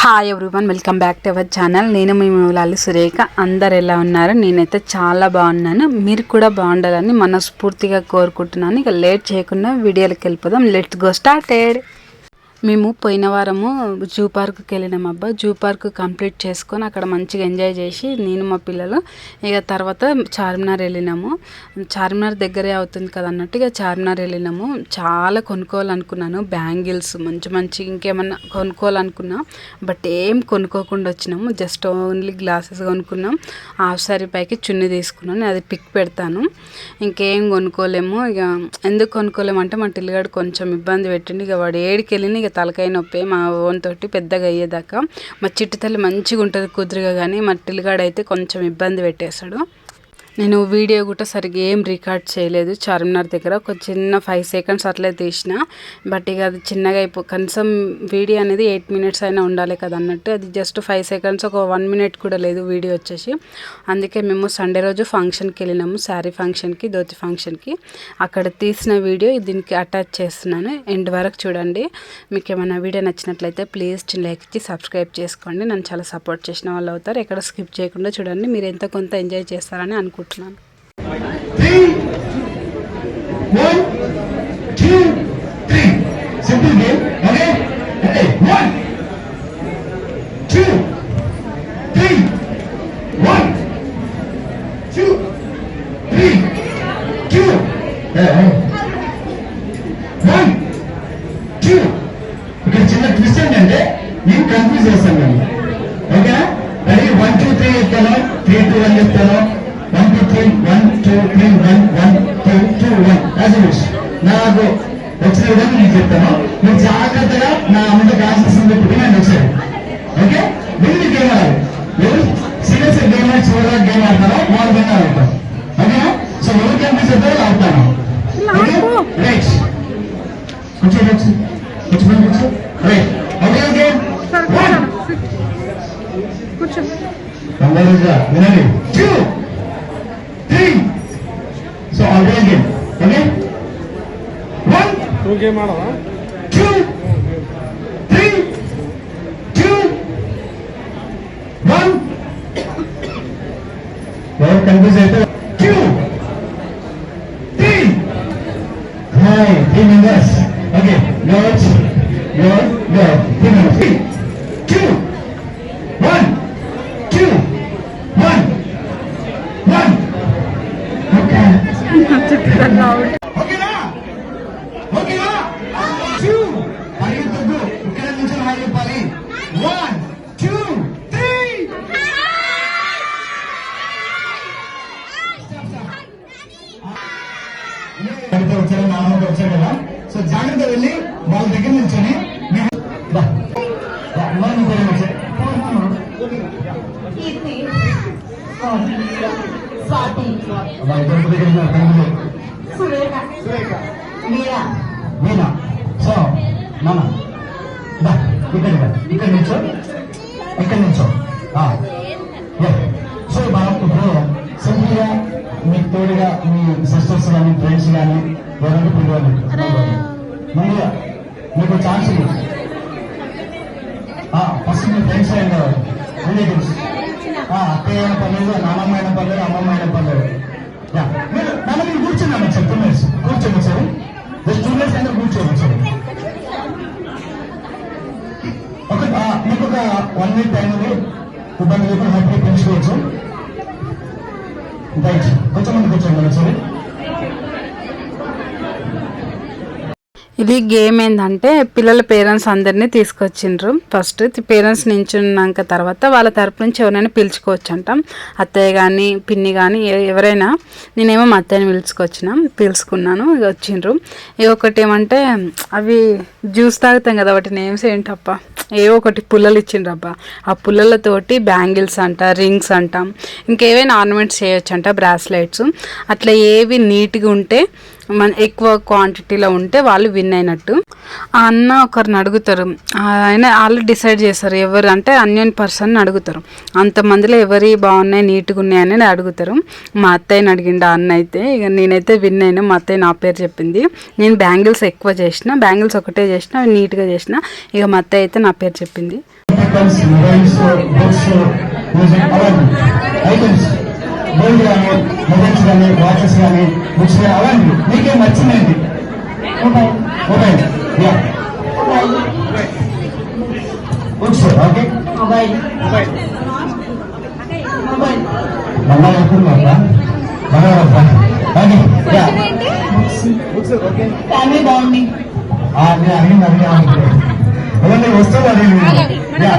Hi everyone, welcome back to our channel. నేను మీ మూలాలి సురేఖ. అందరు ఎలా ఉన్నారు? నేనైతే చాలా బాగున్నాను. మీరు కూడా బాగుండాలని మనస్ఫూర్తిగా కోరుకుంటున్నాను. ఇక లేట్ చేయకుండా వీడియోకి వెళ్ళిపోదాం. Let's go started. మేము పోయిన వారము జూ పార్క్కి వెళ్ళినాం అబ్బా. జూ పార్క్ కంప్లీట్ చేసుకొని అక్కడ మంచిగా ఎంజాయ్ చేసి నేను మా పిల్లలు ఇక తర్వాత చార్మినార్ వెళ్ళినాము. చార్మినార్ దగ్గరే అవుతుంది కదా అన్నట్టు ఇక చార్మినార్ వెళ్ళినాము. చాలా కొనుక్కోవాలనుకున్నాను, బ్యాంగిల్స్ మంచి మంచి ఇంకేమన్నా కొనుక్కోవాలనుకున్నా, బట్ ఏం కొనుక్కోకుండా వచ్చినాము. జస్ట్ ఓన్లీ గ్లాసెస్ కొనుక్కున్నాం. హాఫ్ సారీ పైకి చున్నీ తీసుకున్నాను, అది పిక్ పెడతాను. ఇంకేం కొనుక్కోలేము. ఇక ఎందుకు కొనుక్కోలేము అంటే మా టిల్లిగాడు కొంచెం ఇబ్బంది పెట్టిండు. ఇక వాడు ఏడికి వెళ్ళిన ఇక తలకాయ నొప్పి మా ఓన్తోటి పెద్దగా అయ్యేదాకా. మా చిట్టి తల్లి మంచిగా ఉంటుంది కుదురుగా, కానీ మా టిల్లిగాడైతే కొంచెం ఇబ్బంది పెట్టేశాడు. నేను వీడియో కూడా సరిగ్గా ఏం రికార్డ్ చేయలేదు. చార్మినార్ దగ్గర ఒక చిన్న 5 seconds అట్లే తీసిన, బట్ ఇక అది చిన్నగా కనీసం వీడియో అనేది 8 minutes అయినా ఉండాలి కదా అన్నట్టు, అది జస్ట్ 5 seconds, ఒక 1 minute కూడా లేదు వీడియో వచ్చేసి. అందుకే మేము సండే రోజు ఫంక్షన్కి వెళ్ళినాము, శారీ ఫంక్షన్కి, ధోతి ఫంక్షన్కి. అక్కడ తీసిన వీడియో దీనికి అటాచ్ చేస్తున్నాను. ఎండ్ వరకు చూడండి. మీకు ఏమైనా వీడియో నచ్చినట్లయితే ప్లీజ్ చిన్న లైక్ ఇచ్చి సబ్స్క్రైబ్ చేసుకోండి. నన్ను చాలా సపోర్ట్ చేసిన వాళ్ళు అవుతారు. ఎక్కడ స్కిప్ చేయకుండా చూడండి. మీరు ఎంత కొంత ఎంజాయ్ చేస్తారని అనుకుంటున్నాను. 3 1 2 3 simple game. Okay, 1 2 3 1 2 3 2 1 2. ఇక్కడ చిన్న ట్విస్ట్ ఏంటంటే నేను కన్ఫ్యూజ్ చేస్తాను. ఓకేనా? రెడీ? 1 2 3 చెప్తాను, 3 2 1 చెప్తాను. 1 2 3 1 2 3 1 1 2 2 1 యాజ్ ఇట్ ఇస్. నాకు వచ్చిన విధంగా నేను చెప్తాను. మీరు జాగ్రత్తగా నా ముందు క్లాసెస్ పెట్టి నేను వచ్చాను. ఓకే? మీరు గేమ్ ఆడాలి. ఎవరు సీరియస్ గేమ్ ఆడి చివరిగా గేమ్ ఆడతారో వాళ్ళు గేమ్ ఆడతారు. ఓకేనా? సో ఎవరు గేమ్ చేస్తారో ఆడతాను. Okay right. కొంచెం రైట్. ఓకే గేమ్ 1 వినండి. 2 3. So already game. Okay? 1 2 game ఆడవా? 2 3 2 1. ఎవరు కన్ఫ్యూజ్ అయితే 2 3. Hi, 3 members. Okay, go 3 members. 3 2 1 2 1 1. ఓకేనా? ఓకేనా? 2 పరిగెత్తద్దు, ఇక్కడ నుంచి హాయ్ చెప్పాలి. 1 2 3. వచ్చారు, నాన్నతో వచ్చారు కదా. సో జాగ్రత్త వెళ్ళి వాళ్ళ దగ్గర నుంచొని మీనా. సో నాన్న ఇక్కడ నుంచో, ఇక్కడ నుంచో. సో మనం ఇప్పుడు సింపుల్గా మీకు తోడుగా మీ సిస్టర్స్ కానీ ఫ్రెండ్స్ కానీ ఎవరైనా పిలవాలి. ముందుగా మీకు ఛాన్స్ ఉంది. First me friends and relatives. అత్తయ్య అయిన పర్లేదు, నాన్నమ్మ అయిన పర్లేదు, అమ్మమ్మ అయిన పర్లేదు. మీరు నాన్న మీరు కూర్చున్నాను సార్, 2 minutes కూర్చోండి సార్. జస్ట్ 2 minutes అయినా కూర్చోండి సార్. మీకు ఒక 1 minute టైం ఉంది. ఇబ్బంది లేకుండా హ్యాపీ పెంచుకోవచ్చు. రైట్, కొంచెం మంది కూర్చోండి సార్. ఇది గేమ్ ఏంటంటే పిల్లల పేరెంట్స్ అందరినీ తీసుకొచ్చిండ్రు. ఫస్ట్ పేరెంట్స్ నించున్నాక తర్వాత వాళ్ళ తరపు నుంచి ఎవరైనా పిలుచుకోవచ్చు అంటాం. అత్తయ్య కానీ పిన్ని కానీ ఎవరైనా. నేనేమో మా అత్తయ్యని పిలుచుకున్నాను. ఇక వచ్చిండ్రు. ఇక ఒకటి ఏమంటే అవి జ్యూస్ తాగుతాం కదా, వాటి నేమ్స్ ఏంటప్ప, ఏవో ఒకటి పుల్లలు ఇచ్చిండ్రబ్బా. ఆ పుల్లలతోటి బ్యాంగిల్స్ అంట, రింగ్స్ అంటాం, ఇంకేవైనా ఆర్నమెంట్స్ చేయొచ్చు అంట, బ్రాస్లెట్స్. అట్లా ఏవి నీట్గా ఉంటే ఎక్కువ క్వాంటిటీలో ఉంటే వాళ్ళు విన్ అయినట్టు. ఆ అన్న ఒకరిని అడుగుతారు, ఆయన వాళ్ళు డిసైడ్ చేస్తారు ఎవరు అంటే అన్యోన్ పర్సన్ అడుగుతారు. అంతమందిలో ఎవరి బాగున్నాయి నీట్గా ఉన్నాయి అని అడుగుతారు. మా అత్తయ్యని అడిగిండు ఆ అన్న అయితే. ఇక నేనైతే విన్ అయినా. మా అత్తయ్య నా పేరు చెప్పింది. నేను బ్యాంగిల్స్ ఎక్కువ చేసిన, బ్యాంగిల్స్ ఒకటే చేసిన, అవి నీట్గా చేసిన. ఇక మా అత్తయ్య అయితే నా పేరు చెప్పింది. మొబైల్స్, బుక్స్, మ్యూజిక్ అవన్నీ ఐటమ్స్, గోల్డ్ కానీ, మొబైల్స్ కానీ, వాచెస్ కానీ, బుక్స్ కానీ అవన్నీ మీకేం నచ్చిందండి? మొబైల్, యా, బుక్స్, ఓకే, బంగారు అనుకున్నారా? బంగారు okay, yeah, okay, family bonding. నేను అడిగింది అవన్నీ వస్తువులు అడిగింది. Yeah,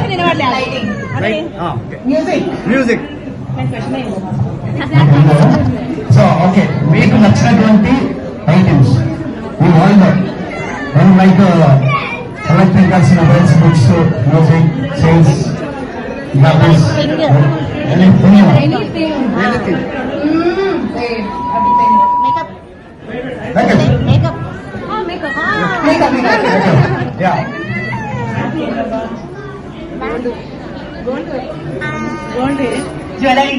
music. సో ఓకే, మీకు నచ్చినటువంటి ఐటమ్స్ మీ వాళ్ళు like electricals, mobiles, books, music, sales, graphics, jewellery.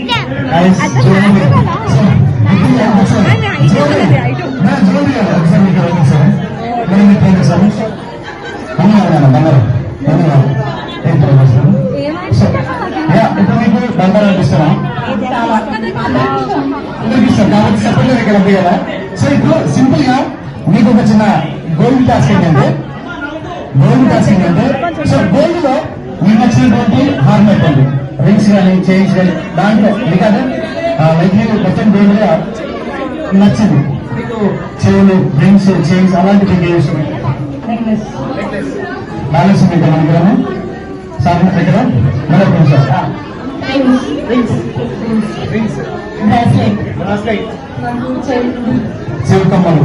బంగారం అనిపిస్తారా? కాబట్టి సెపరేట్ ఇక్కడ కదా. సో ఇప్పుడు సింపుల్ గా మీకు ఒక చిన్న గోల్డ్ టాస్క్ ఏంటంటే సో గోల్డ్ లో మీకు నచ్చినటువంటి హార్నెట్ అండి, రింగ్స్ కానీ, చైన్స్ కానీ, దాంట్లో మీకు అదే లైక్ మీకు మొత్తం గోల్డ్ గా నచ్చింది మీకు చెవులు, రింగ్స్, చైన్స్ అలాంటి మీకు ఏ విషయం బ్యాలెన్స్ ఉంది మన దగ్గర, సార్ దగ్గర మరొక నిమిషం. శివకమ్మలు,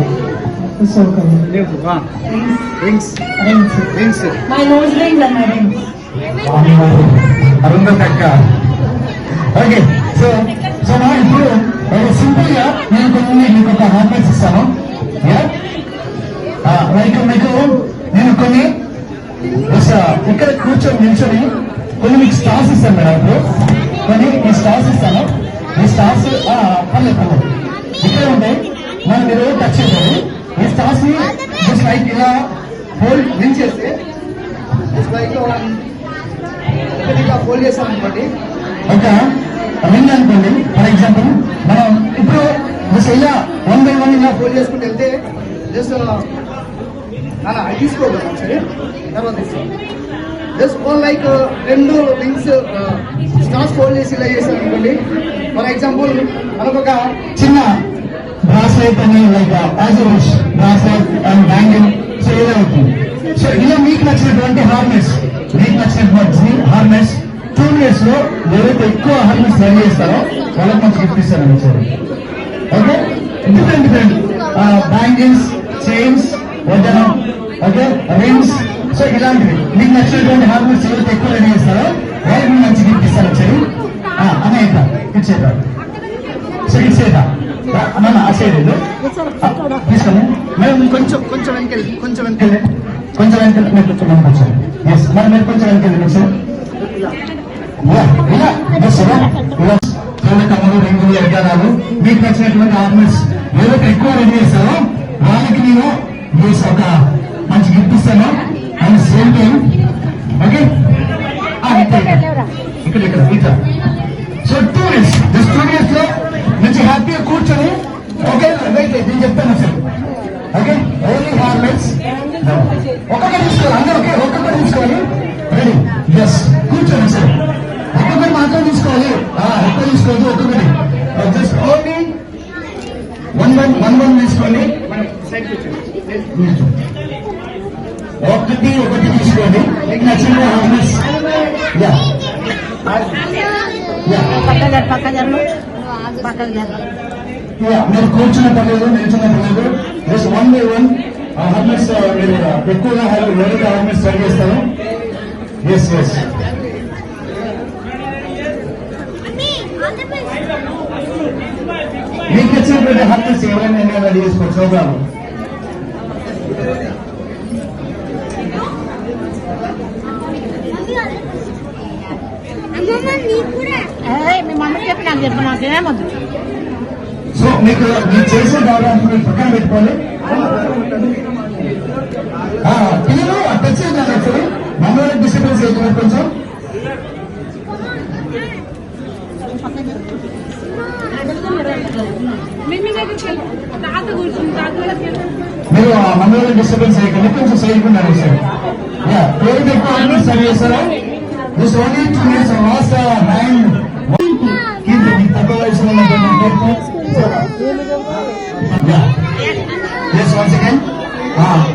My nose rings and my rings. అరుంధతక్క. ఓకే, సో సో నా ఇప్పుడు సింపుల్ గా నేను కొన్ని మీకు ఒక హార్నెస్ ఇస్తాను. లైక్ మీకు నేను కొన్ని ఇక్కడ కూర్చొని నిల్చొని కొన్ని మీకు స్టార్స్ ఇస్తాను మేడం. ఇప్పుడు కొన్ని ఈ స్టార్స్ ఇస్తాను. ఈ స్టార్స్ పర్లేదు ఇక్కడ ఉంటాయి, మనం మీరు టచ్ చేయాలి. ఈ స్టార్స్ ని జస్ట్ లైక్ ఇలా హోల్డ్ నిల్చేస్తే ఫోల్డ్ చేస్తాం అనుకోండి. ఒక రింగ్ అనుకోండి ఫర్ ఎగ్జాంపుల్. మనం ఇప్పుడు జస్ట్ ఇలా 1 by 1 ఇలా ఫోల్డ్ చేసుకుంటూ వెళ్తే జస్ట్ అలా తీసుకోగలం సరే. తర్వాత జస్ట్ లైక్ రెండు రింగ్స్ స్టార్స్ ఫోల్డ్ చేసి ఇలా చేస్తాం అనుకోండి. ఫర్ ఎగ్జాంపుల్ మనకు ఒక చిన్న బ్రాస్లెట్ అని like as wish bracelet and bangle so ఇలా అవుతుంది. సో ఇలా మీకు నచ్చినటువంటి హార్నెస్, మీకు నచ్చినటువంటి హార్నెస్ 2 minutes లో ఎవరైతే ఎక్కువ హార్నెస్ రెడీ చేస్తారో వాళ్ళకి మంచి గిఫ్ట్ ఇస్తారండి sir. Okay, different bangles, chains, వడ్డనం, ఓకే, రింగ్స్, సో ఇలాంటివి మీకు నచ్చినటువంటి హార్నెస్ ఎవరైతే ఎక్కువ రెడీ చేస్తారో వాళ్ళకి మంచి గిఫ్ట్ ఇస్తారు. వచ్చేది అనేక ఇచ్చేదా, సో ఇచ్చేదా అన్న ఆ సైడ్ తీసుకోండి మేడం. కొంచెం కొంచెం వెనకెళ్ళి కొంచెం వెనకెళ్ళి మీరు కొంచెం వెనకొచ్చారు. ఎస్ మరి మీరు కొంచెం వెనకెళ్ళి సార్. ఇలా కమ్మలు, రింగులు, ఎడ్డారాలు మీకు నచ్చినటువంటి ఆర్నమెంట్స్ ఎవరైతే ఎక్కువ రెడీ చేస్తారో వాళ్ళకి నేను ఒక మంచి గిఫ్ట్ ఇస్తాను. అండ్ సేమ్ టైం ఓకే ఇక్కడ ఇక్కడ సో 2 minutes జస్ట్ 2 minutes లో మంచి హ్యాపీగా కూర్చొని ఓకే వెయిట్ నేను చెప్తాను సార్. ఓకే, ఓన్లీ హార్నెట్స్ ఒక్కొక్కటి తీసుకోవాలి, అందరూ ఓకే ఒక్కొక్కటి తీసుకోవాలి. రెడీ, ఎస్ కూర్చోండి సార్. ఒక్కొక్కటి మాత్రం తీసుకోవాలి, ఎక్కువ తీసుకోవద్దు. ఒక్కొక్కటి జస్ట్ ఓన్లీ 1 తీసుకోండి. ఒకటి తీసుకోండి మీకు నచ్చిన హార్నెస్. మీరు కూర్చున్న పర్లేదు, నిల్చున్న పర్లేదు. జస్ట్ 1 by 1 హార్నెస్ మీరు ఎక్కువగా వేరే హార్నెస్ ట్రై చేస్తారు. ఎస్ ఎస్ మీకు నచ్చినటువంటి హార్నెస్ ఎవరైనా రెడీ చేసుకోవచ్చు. ప్రోగ్రామ్ మీ మమ్మీ చెప్పి నాకు చెప్పు, నాకేమొద్దు. సో మీకు మీరు చేసే దాదాపు మీరు పక్కన పెట్టుకోవాలి. పిల్లలు టచ్ చేయాలి. యాక్చువల్లీ మమ్మల్ని డిస్టర్బెన్స్ అవుతున్నారు కొంచెం. మీరు ఆ మందులను డిస్టర్బెన్స్ చేయకండి, కొంచెం సైడ్ ఉన్నారు సార్. ఎవరికి ఎక్కువ సర్వ్ చేస్తారా? This only 2 minutes last hand తక్కువ వయసులో వన్స్ అగైన్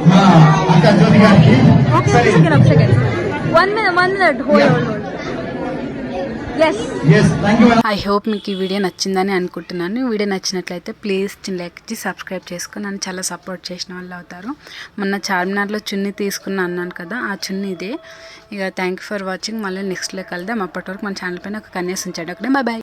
మా అక్క జ్యోతి గారికి. సరే థ్యాంక్ యూ. ఐ హోప్ మీకు ఈ వీడియో నచ్చిందని అనుకుంటున్నాను. వీడియో నచ్చినట్లయితే ప్లీజ్ చిన్న లైక్ ఇచ్చి సబ్స్క్రైబ్ చేసుకుని నన్ను చాలా సపోర్ట్ చేసిన వాళ్ళు అవుతారు. మొన్న చార్మినార్లో చున్నీ తీసుకున్నా అన్నాను కదా, ఆ చున్నీ ఇదే. ఇక థ్యాంక్ యూ ఫర్ వాచింగ్. మళ్ళీ నెక్స్ట్లో కలుద్దాం. అప్పటి వరకు మన ఛానల్ పైన ఒక కన్నేసి ఉంచండి. ఒకటే బాయ్ బాయ్.